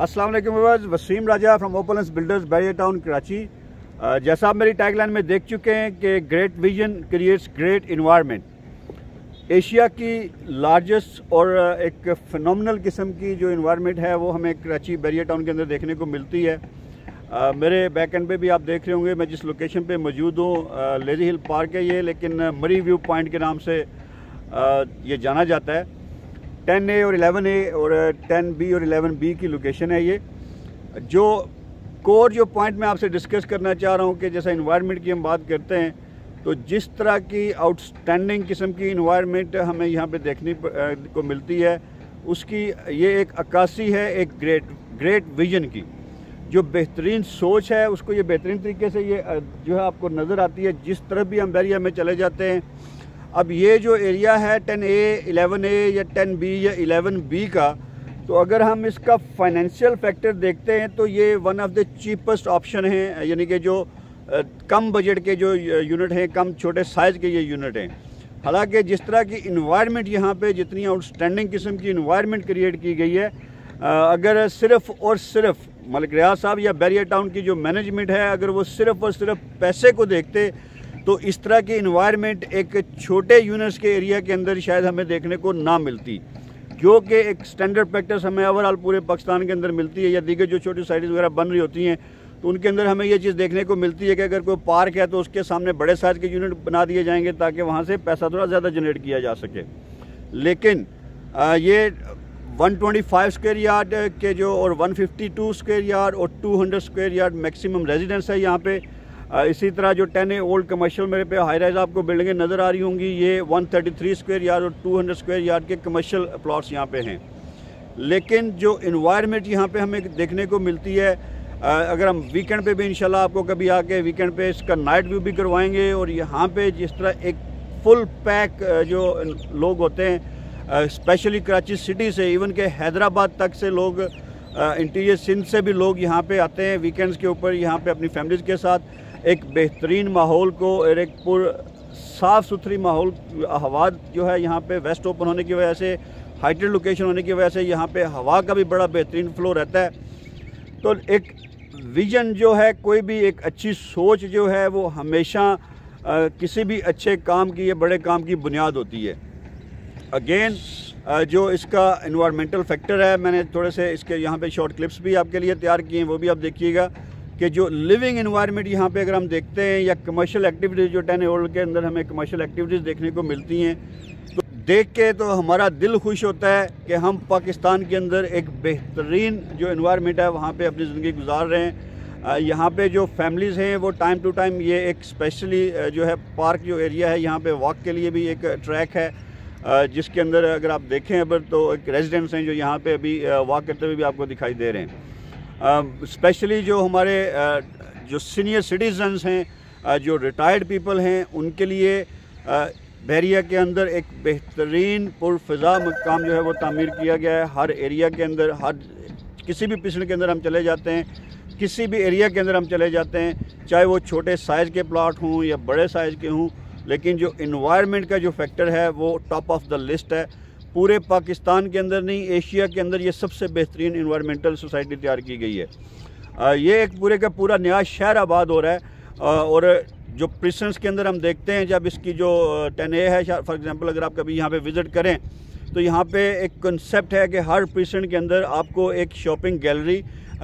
अस्सलाम वालेकुम viewers, Waseem Raja from Openlens builders Bahria Town Karachi. जैसा आप मेरी टैगलाइन में देख चुके हैं कि great vision creates great environment. Asia की लार्जेस्ट और एक फिनोमिनल किस्म की जो इन्वायरमेंट है वो हमें कराची बैरियर टाउन के अंदर देखने को मिलती है। मेरे बैक एंड पे भी आप देख रहे होंगे मैं जिस लोकेशन पे मौजूद हूँ, लेजी हिल पार्क है ये, लेकिन मरी व्यू पॉइंट के नाम से ये जाना जाता है। 10A और 11A और 10B और 11B की लोकेशन है ये। जो कोर जो पॉइंट मैं आपसे डिस्कस करना चाह रहा हूँ कि जैसा इन्वायरमेंट की हम बात करते हैं तो जिस तरह की आउटस्टैंडिंग किस्म की इन्वायरमेंट हमें यहाँ पे देखने को मिलती है उसकी ये एक अक्कासी है एक ग्रेट विजन की। जो बेहतरीन सोच है उसको ये बेहतरीन तरीके से ये जो है आपको नज़र आती है जिस तरफ भी हम एरिया में चले जाते हैं। अब ये जो एरिया है 10A, 11A या 10B या 11B का, तो अगर हम इसका फाइनेंशियल फैक्टर देखते हैं तो ये one of the cheapest option है, यानी कि जो कम बजट के जो यूनिट हैं, कम छोटे साइज़ के ये यूनिट हैं। हालांकि जिस तरह की इन्वायरमेंट यहाँ पे जितनी आउटस्टैंडिंग किस्म की इन्वायरमेंट क्रिएट की गई है, अगर सिर्फ़ और सिर्फ मलिक रियाज साहब या बैरियर टाउन की जो मैनेजमेंट है अगर वो सिर्फ़ और सिर्फ पैसे को देखते तो इस तरह की इन्वायरमेंट एक छोटे यूनिट्स के एरिया के अंदर शायद हमें देखने को ना मिलती, जो कि एक स्टैंडर्ड प्रैक्टिस हमें ओवरऑल पूरे पाकिस्तान के अंदर मिलती है। या दीगर जो छोटी साइट्स वगैरह बन रही होती हैं तो उनके अंदर हमें ये चीज़ देखने को मिलती है कि अगर कोई पार्क है तो उसके सामने बड़े साइज़ के यूनिट बना दिए जाएंगे ताकि वहाँ से पैसा थोड़ा ज़्यादा जनरेट किया जा सके। लेकिन ये 125 स्क्वायर यार्ड के जो और 152 स्क्वायर यार्ड और 200 स्क्वायर यार्ड मैक्सिमम रेजिडेंस है यहाँ पे। इसी तरह जो 10A ओल्ड कमर्शियल मेरे पे हाई राइज आपको बिल्डिंगें नज़र आ रही होंगी, ये 133 स्क्वायर यार्ड और 200 स्क्वायर यार्ड के कमर्शियल प्लॉट्स यहाँ पे हैं। लेकिन जो इन्वायरमेंट यहाँ पे हमें देखने को मिलती है, अगर हम वीकेंड पे भी इंशाल्लाह आपको कभी आके वीकेंड पे इसका नाइट व्यू भी करवाएंगे, और यहाँ पे जिस तरह एक फुल पैक जो लोग होते हैं स्पेशली कराची सिटी से इवन के हैदराबाद तक से लोग, इंटीरियर सिंध से भी लोग यहाँ पे आते हैं वीकेंड्स के ऊपर यहाँ पे अपनी फैमिलीज़ के साथ एक बेहतरीन माहौल को और एक साफ़ सुथरी माहौल हवा जो है यहाँ पे वेस्ट ओपन होने की वजह से, हाइटेड लोकेशन होने की वजह से यहाँ पे हवा का भी बड़ा बेहतरीन फ्लो रहता है। तो एक विजन जो है, कोई भी एक अच्छी सोच जो है वो हमेशा किसी भी अच्छे काम की या बड़े काम की बुनियाद होती है। अगेन जो इसका इन्वायरमेंटल फैक्टर है, मैंने थोड़े से इसके यहाँ पे शॉर्ट क्लिप्स भी आपके लिए तैयार किए हैं, वो भी आप देखिएगा कि जो लिविंग इन्वायरमेंट यहाँ पे अगर हम देखते हैं या कमर्शियल एक्टिविटीज़ जो 10A ओल्ड के अंदर हमें कमर्शियल एक्टिविटीज़ देखने को मिलती हैं तो देख के तो हमारा दिल खुश होता है कि हम पाकिस्तान के अंदर एक बेहतरीन जो इन्वायरमेंट है वहाँ पे अपनी ज़िंदगी गुजार रहे हैं। यहाँ पे जो फैमिलीज़ हैं वो टाइम टू टाइम ये एक स्पेशली जो है पार्क जो एरिया है यहाँ पे वॉक के लिए भी एक ट्रैक है, जिसके अंदर अगर आप देखें अब तो एक रेजिडेंट्स हैं जो यहाँ पे अभी वॉक करते हुए भी आपको दिखाई दे रहे हैं। स्पेशली जो हमारे जो सीनियर सिटीजन्स हैं, जो रिटायर्ड पीपल हैं, उनके लिए बैरिया के अंदर एक बेहतरीन पुरफ़िज़ा मकाम जो है वो तामीर किया गया है। हर एरिया के अंदर, हर किसी भी पिछड़ के अंदर हम चले जाते हैं, किसी भी एरिया के अंदर हम चले जाते हैं, चाहे वो छोटे साइज़ के प्लाट हों या बड़े साइज़ के हों, लेकिन जो इन्वायरमेंट का जो फैक्टर है वो टॉप ऑफ द लिस्ट है। पूरे पाकिस्तान के अंदर नहीं, एशिया के अंदर ये सबसे बेहतरीन इन्वायरमेंटल सोसाइटी तैयार की गई है। ये एक पूरे का पूरा नया शहर आबाद हो रहा है। और जो प्रिसन्स के अंदर हम देखते हैं, जब इसकी जो 10A है फॉर एग्जांपल, अगर आप कभी यहाँ पे विज़िट करें तो यहाँ पे एक कंसेप्ट है कि हर प्रिसन के अंदर आपको एक शॉपिंग गैलरी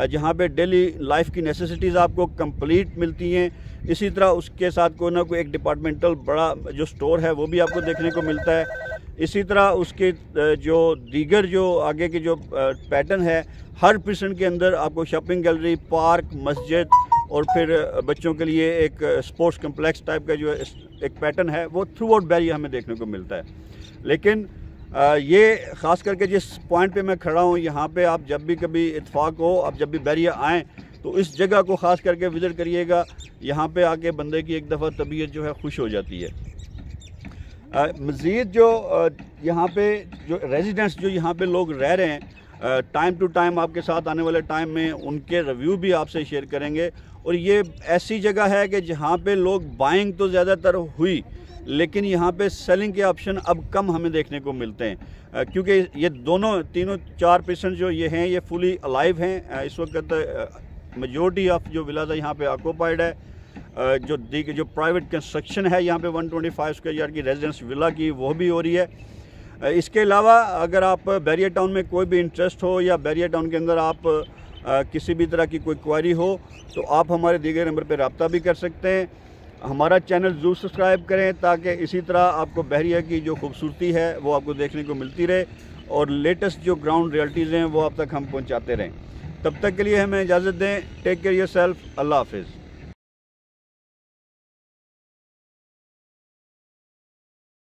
जहाँ पे डेली लाइफ की नेसेसिटीज़ आपको कंप्लीट मिलती हैं, इसी तरह उसके साथ कोई ना कोई एक डिपार्टमेंटल बड़ा जो स्टोर है वो भी आपको देखने को मिलता है। इसी तरह उसके जो दीगर जो आगे के जो पैटर्न है, हर प्रिसन के अंदर आपको शॉपिंग गैलरी, पार्क, मस्जिद और फिर बच्चों के लिए एक स्पोर्ट्स कम्प्लेक्स टाइप का जो एक पैटर्न है वो थ्रू आउट बैरिया हमें देखने को मिलता है। लेकिन ये ख़ास करके जिस पॉइंट पे मैं खड़ा हूँ, यहाँ पे आप जब भी कभी इत्तेफाक हो, आप जब भी बैरिया आएँ तो इस जगह को ख़ास करके विज़िट करिएगा। यहाँ पे आके बंदे की एक दफ़ा तबीयत जो है खुश हो जाती है। मज़ीद जो यहाँ पे जो रेजिडेंट्स जो यहाँ पे लोग रह रहे हैं, टाइम टू टाइम आपके साथ आने वाले टाइम में उनके रिव्यू भी आपसे शेयर करेंगे। और ये ऐसी जगह है कि जहाँ पे लोग बाइंग तो ज़्यादातर हुई, लेकिन यहाँ पे सेलिंग के ऑप्शन अब कम हमें देखने को मिलते हैं, क्योंकि ये तीनों 4% जो ये हैं ये फुली अलाइव हैं। इस वक्त मेजॉरिटी ऑफ जो विलाज है यहाँ पे ऑक्यूपाइड है। जो प्राइवेट कंस्ट्रक्शन है यहाँ पे 125 स्क्वायर यार्ड की रेजिडेंस विला की वो भी हो रही है। इसके अलावा अगर आप बैरियर टाउन में कोई भी इंटरेस्ट हो या बैरियर टाउन के अंदर आप किसी भी तरह की कोई क्वेरी हो तो आप हमारे दिए गए नंबर पर रब्ता भी कर सकते हैं। हमारा चैनल ज़रूर सब्सक्राइब करें ताकि इसी तरह आपको बहरिया की जो खूबसूरती है वो आपको देखने को मिलती रहे और लेटेस्ट जो ग्राउंड रियलिटीज़ हैं वो आप तक हम पहुंचाते रहें। तब तक के लिए हमें इजाज़त दें। Take care yourself. अल्लाह हाफिज़।